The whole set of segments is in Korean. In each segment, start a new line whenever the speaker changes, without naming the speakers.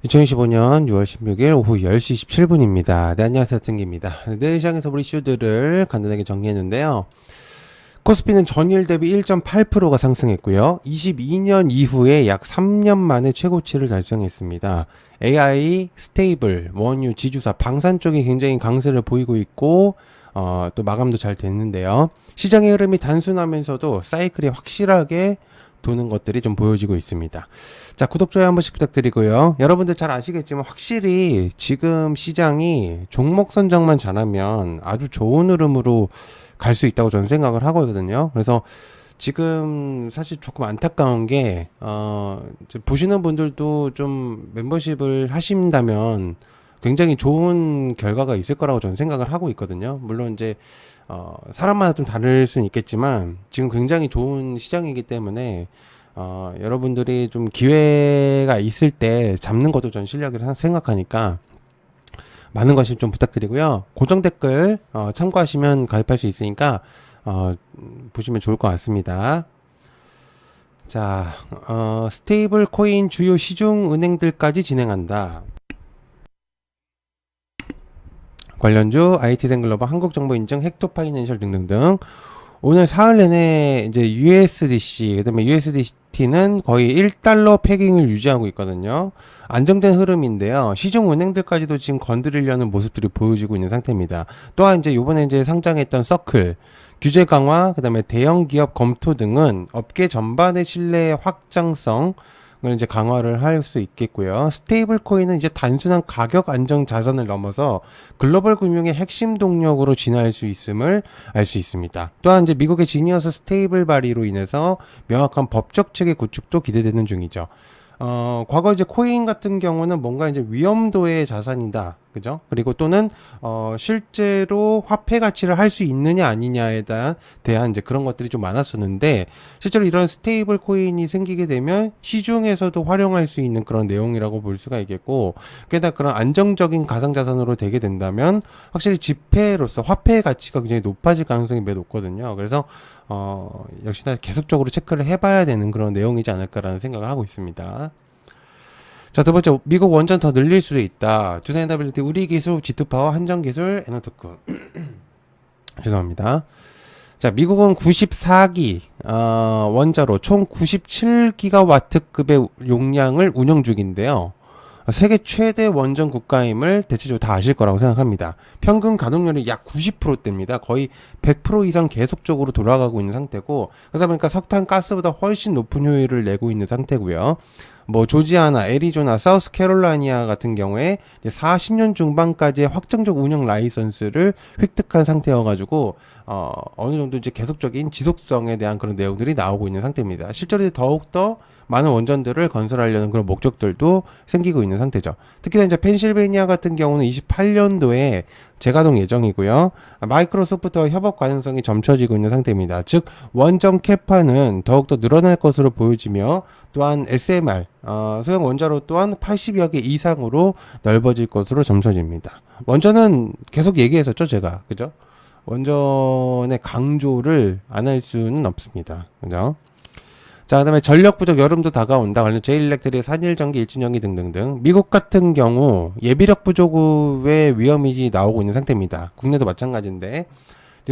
2025년 6월 16일 오후 10시 17분입니다. 네, 안녕하세요. 뜬기입니다. 네, 시장에서 우리 이슈들을 간단하게 정리했는데요. 코스피는 전일 대비 1.8%가 상승했고요. 22년 이후에 약 3년 만에 최고치를 달성했습니다. AI, 스테이블, 원유, 지주사, 방산 쪽이 굉장히 강세를 보이고 있고 또 마감도 잘 됐는데요. 시장의 흐름이 단순하면서도 사이클이 확실하게 도는 것들이 좀 보여지고 있습니다. 자, 구독, 좋아요 한 번씩 부탁드리고요. 여러분들 잘 아시겠지만 확실히 지금 시장이 종목 선정만 잘하면 아주 좋은 흐름으로 갈 수 있다고 저는 생각을 하거든요. 그래서 지금 사실 조금 안타까운 게, 이제 보시는 분들도 좀 멤버십을 하신다면 굉장히 좋은 결과가 있을 거라고 저는 생각을 하고 있거든요. 물론 이제 사람마다 좀 다를 수는 있겠지만 지금 굉장히 좋은 시장이기 때문에 여러분들이 좀 기회가 있을 때 잡는 것도 전 실력이라 생각하니까 많은 관심 좀 부탁드리고요. 고정 댓글 참고하시면 가입할 수 있으니까 보시면 좋을 것 같습니다. 자, 스테이블 코인 주요 시중 은행들까지 진행한다. 관련주, IT생글로벌, 한국정보인증, 헥토파이낸셜 등등등. 오늘 사흘 내내 이제 USDC, 그다음에 USDT는 거의 1달러 패깅을 유지하고 있거든요. 안정된 흐름인데요. 시중 은행들까지도 지금 건드리려는 모습들이 보여지고 있는 상태입니다. 또한 이제 요번에 이제 상장했던 서클, 규제 강화, 그다음에 대형 기업 검토 등은 업계 전반의 신뢰 확장성 을 이제 강화를 할 수 있겠고요. 스테이블 코인은 이제 단순한 가격 안정 자산을 넘어서 글로벌 금융의 핵심 동력으로 진화할 수 있음을 알 수 있습니다. 또한 이제 미국의 지니어스 스테이블 발의로 인해서 명확한 법적 체계 구축도 기대되는 중이죠. 과거 이제 코인 같은 경우는 뭔가 이제 위험도의 자산이다. 그죠? 그리고 또는, 실제로 화폐 가치를 할 수 있느냐 아니냐에 대한 이제 그런 것들이 좀 많았었는데, 실제로 이런 스테이블 코인이 생기게 되면 시중에서도 활용할 수 있는 그런 내용이라고 볼 수가 있겠고, 게다가 그런 안정적인 가상자산으로 되게 된다면, 확실히 지폐로서 화폐의 가치가 굉장히 높아질 가능성이 매우 높거든요. 그래서, 역시나 계속적으로 체크를 해봐야 되는 그런 내용이지 않을까라는 생각을 하고 있습니다. 자, 두 번째, 미국 원전 더 늘릴 수도 있다. 두산에너빌리티, 우리기술, G2파워, 한전기술, 에너토크. 죄송합니다. 자, 미국은 94기 원자로 총 97기가와트급의 용량을 운영 중인데요. 세계 최대 원전 국가임을 대체적으로 다 아실 거라고 생각합니다. 평균 가동률이 약 90%대입니다. 거의 100% 이상 계속적으로 돌아가고 있는 상태고, 그러다 보니까 석탄 가스보다 훨씬 높은 효율을 내고 있는 상태고요. 뭐 조지아나, 애리조나, 사우스캐롤라이나 같은 경우에 40년 중반까지의 확정적 운영 라이선스를 획득한 상태여가지고 어느 정도 이제 계속적인 지속성에 대한 그런 내용들이 나오고 있는 상태입니다. 실제로 더욱더 많은 원전들을 건설하려는 그런 목적들도 생기고 있는 상태죠. 특히 이제 펜실베이니아 같은 경우는 28년도에 재가동 예정이고요. 마이크로소프트와 협업 가능성이 점쳐지고 있는 상태입니다. 즉 원전 캐파는 더욱더 늘어날 것으로 보여지며, 또한 SMR 소형 원자로 또한 80여 개 이상으로 넓어질 것으로 점쳐집니다. 원전은 계속 얘기했었죠, 제가. 그죠? 원전의 강조를 안 할 수는 없습니다. 그죠? 자, 그다음에 전력 부족, 여름도 다가온다. 관련 제일렉트릭, 산일전기, 일진전기 등등등. 미국 같은 경우 예비력 부족의 위험이 나오고 있는 상태입니다. 국내도 마찬가지인데,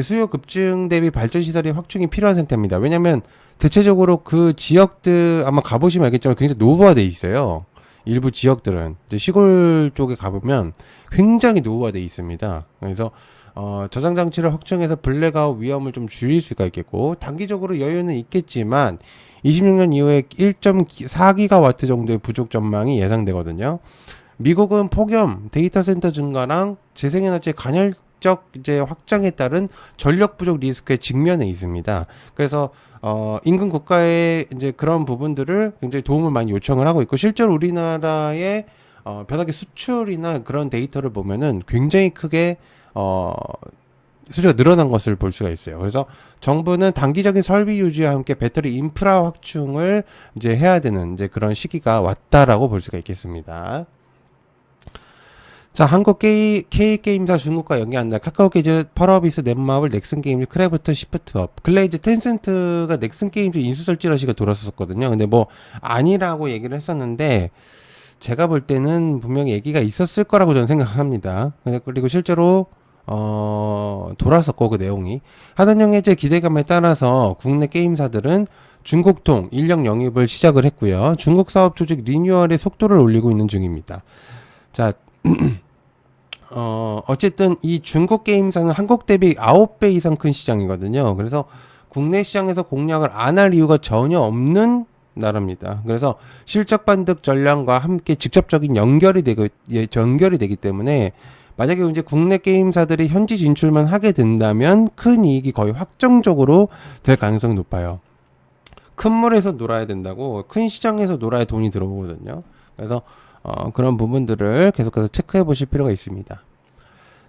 수요 급증 대비 발전 시설의 확충이 필요한 상태입니다. 왜냐하면 대체적으로 그 지역들 아마 가보시면 알겠지만 굉장히 노후화돼 있어요. 일부 지역들은 이제 시골 쪽에 가보면 굉장히 노후화돼 있습니다. 그래서 저장 장치를 확충해서 블랙아웃 위험을 좀 줄일 수가 있겠고, 단기적으로 여유는 있겠지만 26년 이후에 1.4기가와트 정도의 부족 전망이 예상되거든요. 미국은 폭염, 데이터 센터 증가랑 재생에너지의 간헐적 이제 확장에 따른 전력 부족 리스크에 직면해 있습니다. 그래서 인근 국가의 이제 그런 부분들을 굉장히 도움을 많이 요청을 하고 있고, 실제로 우리나라의 변화기 수출이나 그런 데이터를 보면은 굉장히 크게 수주가 늘어난 것을 볼 수가 있어요. 그래서 정부는 단기적인 설비 유지와 함께 배터리 인프라 확충을 이제 해야 되는 이제 그런 시기가 왔다라고 볼 수가 있겠습니다. 자, 한국 K게임사 중국과 연계한다. 카카오게임즈, 펄어비스, 넷마블, 넥슨게임즈, 크래프트, 시프트업. 근래 이제 텐센트가 넥슨게임즈 인수설 찌라시가 돌았었거든요. 근데 뭐 아니라고 얘기를 했었는데, 제가 볼 때는 분명히 얘기가 있었을 거라고 저는 생각합니다. 그리고 실제로 돌았었고 그 내용이 하단형 해제 기대감에 따라서 국내 게임사들은 중국통 인력 영입을 시작을 했고요. 중국 사업 조직 리뉴얼의 속도를 올리고 있는 중입니다. 자, 어쨌든 이 중국 게임사는 한국 대비 9배 이상 큰 시장이거든요. 그래서 국내 시장에서 공략을 안 할 이유가 전혀 없는 나라입니다. 그래서 실적 반득 전략과 함께 직접적인 연결이 되기 때문에 만약에 이제 국내 게임사들이 현지 진출만 하게 된다면 큰 이익이 거의 확정적으로 될 가능성이 높아요. 큰 물에서 놀아야 된다고, 큰 시장에서 놀아야 돈이 들어오거든요. 그래서 그런 부분들을 계속해서 체크해 보실 필요가 있습니다.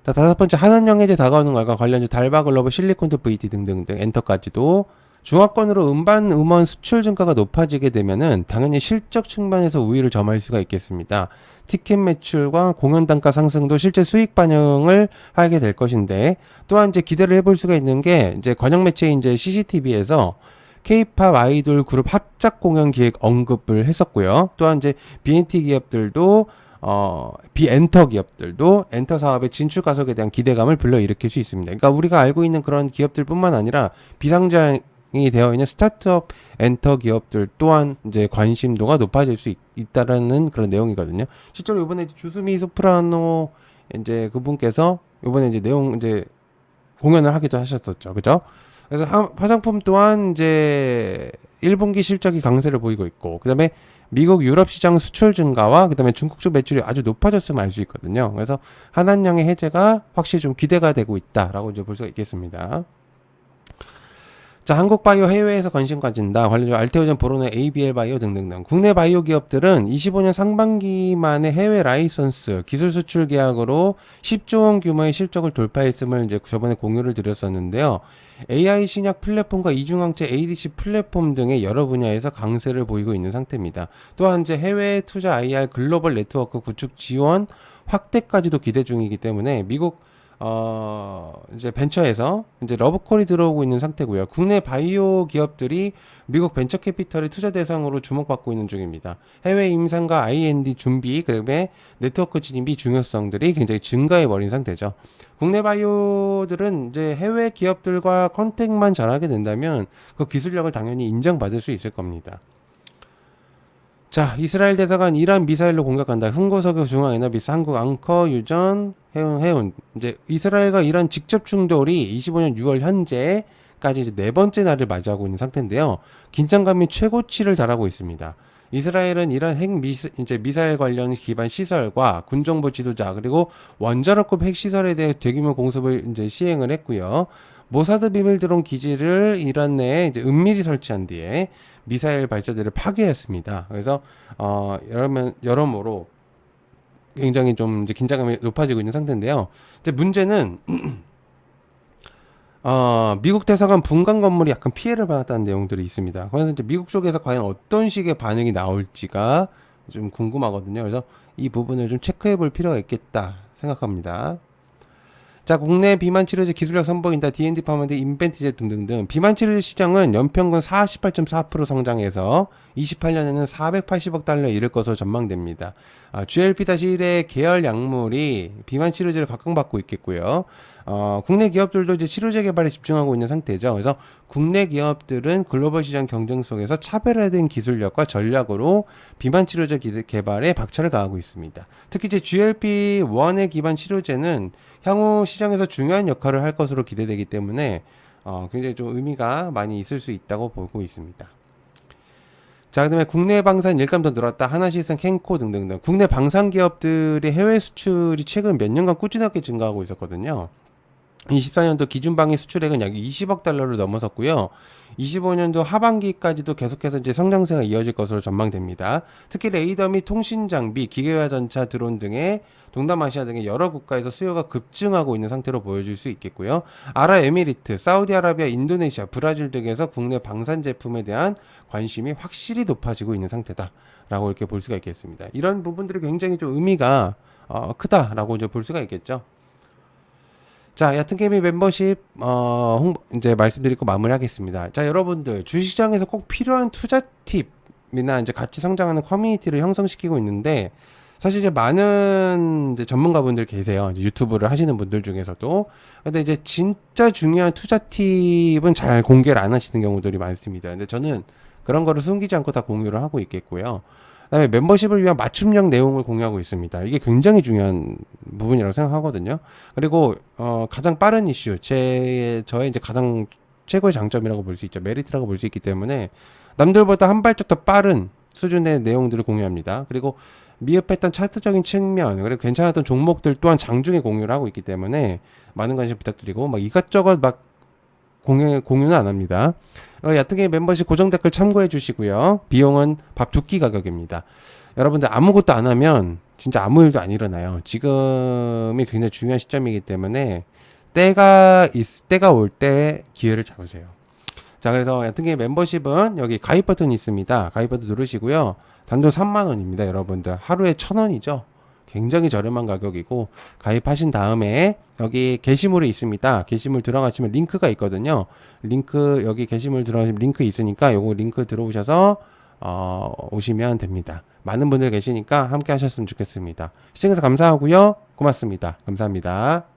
자, 다섯 번째, 하단형 해제 다가오는 것과 관련주 달바 글로벌 실리콘트 VT 등등등 엔터까지도 중화권으로 음반 음원 수출 증가가 높아지게 되면은 당연히 실적 측면에서 우위를 점할 수가 있겠습니다. 티켓 매출과 공연 단가 상승도 실제 수익 반영을 하게 될 것인데, 또한 이제 기대를 해볼 수가 있는 게 이제 관영 매체인 이제 CCTV에서 K-팝 아이돌 그룹 합작 공연 기획 언급을 했었고요. 또한 이제 BNT 기업들도 비엔터 기업들도 엔터 사업의 진출 가속에 대한 기대감을 불러일으킬 수 있습니다. 그러니까 우리가 알고 있는 그런 기업들뿐만 아니라 비상장이 되어 있는 스타트업 엔터 기업들 또한 이제 관심도가 높아질 수 있다라는 그런 내용이거든요. 실제로 이번에 주스미 소프라노 이제 그분께서 이번에 이제 내용 이제 공연을 하기도 하셨었죠. 그죠? 그래서 화장품 또한 이제 1분기 실적이 강세를 보이고 있고, 그 다음에 미국 유럽 시장 수출 증가와 그 다음에 중국 쪽 매출이 아주 높아졌으면 알 수 있거든요. 그래서 하단량의 해제가 확실히 좀 기대가 되고 있다라고 이제 볼 수가 있겠습니다. 자, 한국 바이오 해외에서 관심 가진다. 관련주 알테오젠, 보로네, ABL 바이오 등등등. 국내 바이오 기업들은 25년 상반기만에 해외 라이선스, 기술 수출 계약으로 10조 원 규모의 실적을 돌파했음을 이제 저번에 공유를 드렸었는데요. AI 신약 플랫폼과 이중항체 ADC 플랫폼 등의 여러 분야에서 강세를 보이고 있는 상태입니다. 또한 이제 해외 투자 IR 글로벌 네트워크 구축 지원 확대까지도 기대 중이기 때문에 미국 이제 벤처에서 이제 러브콜이 들어오고 있는 상태고요. 국내 바이오 기업들이 미국 벤처 캐피털의 투자 대상으로 주목받고 있는 중입니다. 해외 임상과 IND 준비, 그다음에 네트워크 진입이 중요성들이 굉장히 증가해 버린 상태죠. 국내 바이오들은 이제 해외 기업들과 컨택만 잘하게 된다면 그 기술력을 당연히 인정받을 수 있을 겁니다. 자, 이스라엘 대사관 이란 미사일로 공격한다. 흥고석유 중앙에너비스 한국 앙커 유전 해운. 이제 이스라엘과 이란 직접 충돌이 25년 6월 현재까지 이제 네 번째 날을 맞이하고 있는 상태인데요. 긴장감이 최고치를 달하고 있습니다. 이스라엘은 이란 이제 미사일 관련 기반 시설과 군정부 지도자 그리고 원자로급 핵시설에 대해 대규모 공습을 이제 시행을 했고요. 모사드 비밀 드론 기지를 이란 내에 이제 은밀히 설치한 뒤에 미사일 발사대를 파괴했습니다. 그래서 여러모로 굉장히 좀 이제 긴장감이 높아지고 있는 상태인데요. 이제 문제는 미국 대사관 분관 건물이 약간 피해를 받았다는 내용들이 있습니다. 그래서 이제 미국 쪽에서 과연 어떤 식의 반응이 나올지가 좀 궁금하거든요. 그래서 이 부분을 좀 체크해 볼 필요가 있겠다 생각합니다. 자, 국내 비만 치료제 기술력 선보인다. D&D 파마드 인벤티제 등등등. 비만 치료제 시장은 연평균 48.4% 성장해서 28년에는 480억 달러에 이를 것으로 전망됩니다. GLP-1의 계열 약물이 비만 치료제를 각광받고 있겠고요. 국내 기업들도 이제 치료제 개발에 집중하고 있는 상태죠. 그래서 국내 기업들은 글로벌 시장 경쟁 속에서 차별화된 기술력과 전략으로 비만 치료제 개발에 박차를 가하고 있습니다. 특히 이제 GLP-1의 기반 치료제는 향후 시장에서 중요한 역할을 할 것으로 기대되기 때문에 굉장히 좀 의미가 많이 있을 수 있다고 보고 있습니다. 자, 그다음에 국내 방산 일감 더 늘었다. 하나시스템, 켄코 등등등. 국내 방산 기업들의 해외 수출이 최근 몇 년간 꾸준하게 증가하고 있었거든요. 24년도 기준 방위 수출액은 약 20억 달러를 넘어섰고요. 25년도 하반기까지도 계속해서 이제 성장세가 이어질 것으로 전망됩니다. 특히 레이더 및 통신 장비, 기계화 전차, 드론 등의 동남아시아 등의 여러 국가에서 수요가 급증하고 있는 상태로 보여질 수 있겠고요. 아랍에미리트, 사우디아라비아, 인도네시아, 브라질 등에서 국내 방산 제품에 대한 관심이 확실히 높아지고 있는 상태다라고 이렇게 볼 수가 있겠습니다. 이런 부분들이 굉장히 좀 의미가 크다라고 이제 볼 수가 있겠죠. 자, 얕은게임의 멤버십 이제 말씀드리고 마무리하겠습니다. 자, 여러분들 주식시장에서 꼭 필요한 투자 팁 멤버십이나 이제 같이 성장하는 커뮤니티를 형성시키고 있는데, 사실 이제 많은 이제 전문가분들 계세요. 이제 유튜브를 하시는 분들 중에서도. 근데 이제 진짜 중요한 투자 팁은 잘 공개를 안 하시는 경우들이 많습니다. 근데 저는 그런 거를 숨기지 않고 다 공유를 하고 있겠고요. 그다음에 멤버십을 위한 맞춤형 내용을 공유하고 있습니다. 이게 굉장히 중요한 부분이라고 생각하거든요. 그리고 가장 빠른 이슈, 저의 이제 가장 최고의 장점이라고 볼 수 있죠. 메리트라고 볼 수 있기 때문에 남들보다 한 발짝 더 빠른 수준의 내용들을 공유합니다. 그리고 미흡했던 차트적인 측면, 그리고 괜찮았던 종목들 또한 장중에 공유를 하고 있기 때문에 많은 관심 부탁드리고, 막 이것저것 막 공유는 안 합니다. 얕은게 멤버십 고정 댓글 참고해 주시고요. 비용은 밥 두 끼 가격입니다. 여러분들 아무것도 안 하면 진짜 아무 일도 안 일어나요. 지금이 굉장히 중요한 시점이기 때문에 때가 올 때 기회를 잡으세요. 자, 그래서 얕은게 멤버십은 여기 가입 버튼이 있습니다. 가입 버튼 누르시고요. 단돈 3만원입니다. 여러분들 하루에 1,000원이죠. 굉장히 저렴한 가격이고, 가입하신 다음에 여기 게시물이 있습니다. 게시물 들어가시면 링크가 있거든요. 여기 게시물 들어가시면 링크 있으니까 요거 링크 들어오셔서 오시면 됩니다. 많은 분들 계시니까 함께 하셨으면 좋겠습니다. 시청해서 감사하고요. 고맙습니다. 감사합니다.